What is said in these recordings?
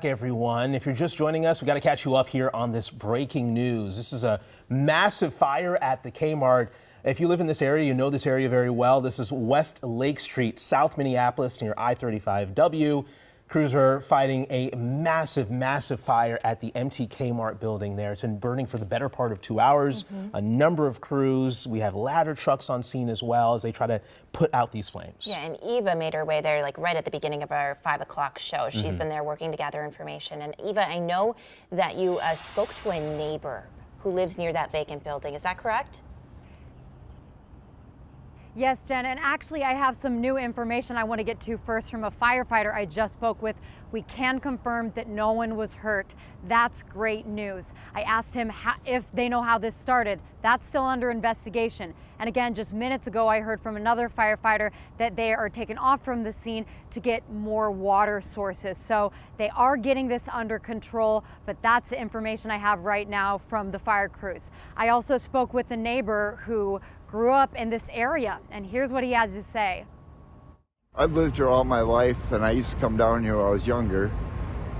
Everyone, if you're just joining us, we got to catch you up here on this breaking news. This is a massive fire at the Kmart. If you live in this area, you know this area very well. This is West Lake Street, South Minneapolis, near I-35W. Crews are fighting a massive fire at the empty Kmart building there. It's been burning for the better part of 2 hours. A number of crews. We have ladder trucks on scene as well as they try to put out these flames. Yeah, and Eva made her way there like right at the beginning of our 5 o'clock show. She's been there working to gather information. And Eva, I know that you spoke to a neighbor who lives near that vacant building. Is that correct? Yes, Jen, and actually I have some new information I want to get to first from a firefighter I just spoke with. We can confirm that no one was hurt. That's great news. I asked him if they know how this started. That's still under investigation. And again, just minutes ago, I heard from another firefighter that they are taken off from the scene to get more water sources. So they are getting this under control, but that's the information I have right now from the fire crews. I also spoke with a neighbor who grew up in this area, and here's what he had to say. I've lived here all my life, and I used to come down here when I was younger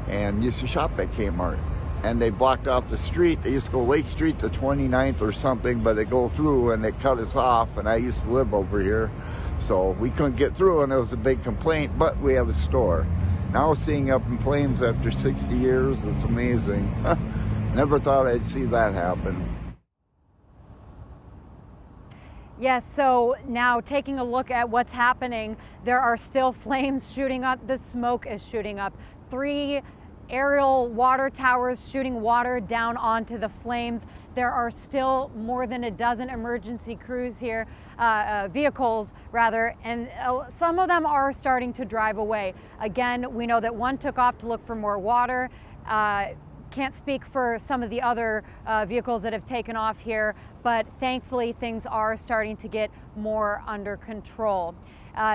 and used to shop at Kmart. And they blocked off the street. They used to go Lake Street to 29th or something, but they go through and they cut us off, and I used to live over here. So we couldn't get through, and it was a big complaint, but we have a store. Now seeing up in flames after 60 years, it's amazing. Never thought I'd see that happen. Yes, so now taking a look at what's happening, there are still flames shooting up. The smoke is shooting up. 3 aerial water towers shooting water down onto the flames. There are still more than a dozen emergency crews here, vehicles rather, and some of them are starting to drive away. Again, we know that one took off to look for more water. Can't speak for some of the other vehicles that have taken off here, but thankfully things are starting to get more under control.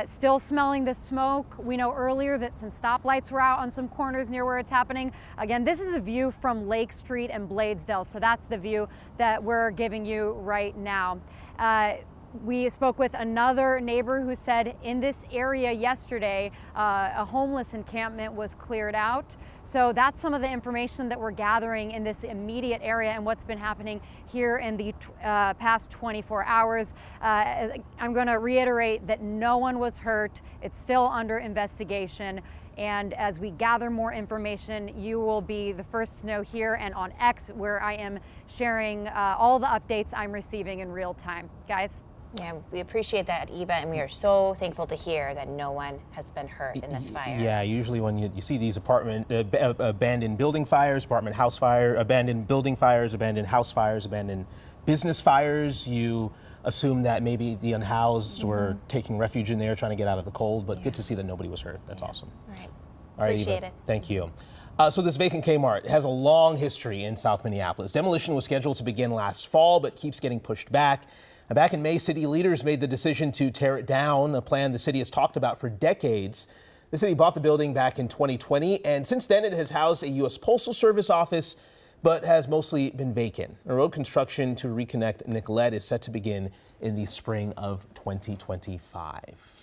Still smelling the smoke. We know earlier that some stoplights were out on some corners near where it's happening. Again, this is a view from Lake Street and Bladesdell, so that's the view that we're giving you right now. We spoke with another neighbor who said in this area yesterday, a homeless encampment was cleared out. So that's some of the information that we're gathering in this immediate area and what's been happening here in the past 24 hours. I'm going to reiterate that no one was hurt. It's still under investigation. And as we gather more information, you will be the first to know here and on X, where I am sharing all the updates I'm receiving in real time. Guys? Yeah, we appreciate that, Eva, and we are so thankful to hear that no one has been hurt in this fire. Yeah, usually when you see these abandoned building fires, apartment house fire, abandoned building fires, abandoned house fires, abandoned business fires, you assume that maybe the unhoused were taking refuge in there, trying to get out of the cold, but good to see that nobody was hurt. That's awesome. All right. Appreciate it. Thank you. So this vacant Kmart has a long history in South Minneapolis. Demolition was scheduled to begin last fall, but keeps getting pushed back. Back in May, city leaders made the decision to tear it down, a plan the city has talked about for decades. The city bought the building back in 2020, and since then it has housed a U.S. Postal Service office, but has mostly been vacant. Road construction to reconnect Nicollet is set to begin in the spring of 2025.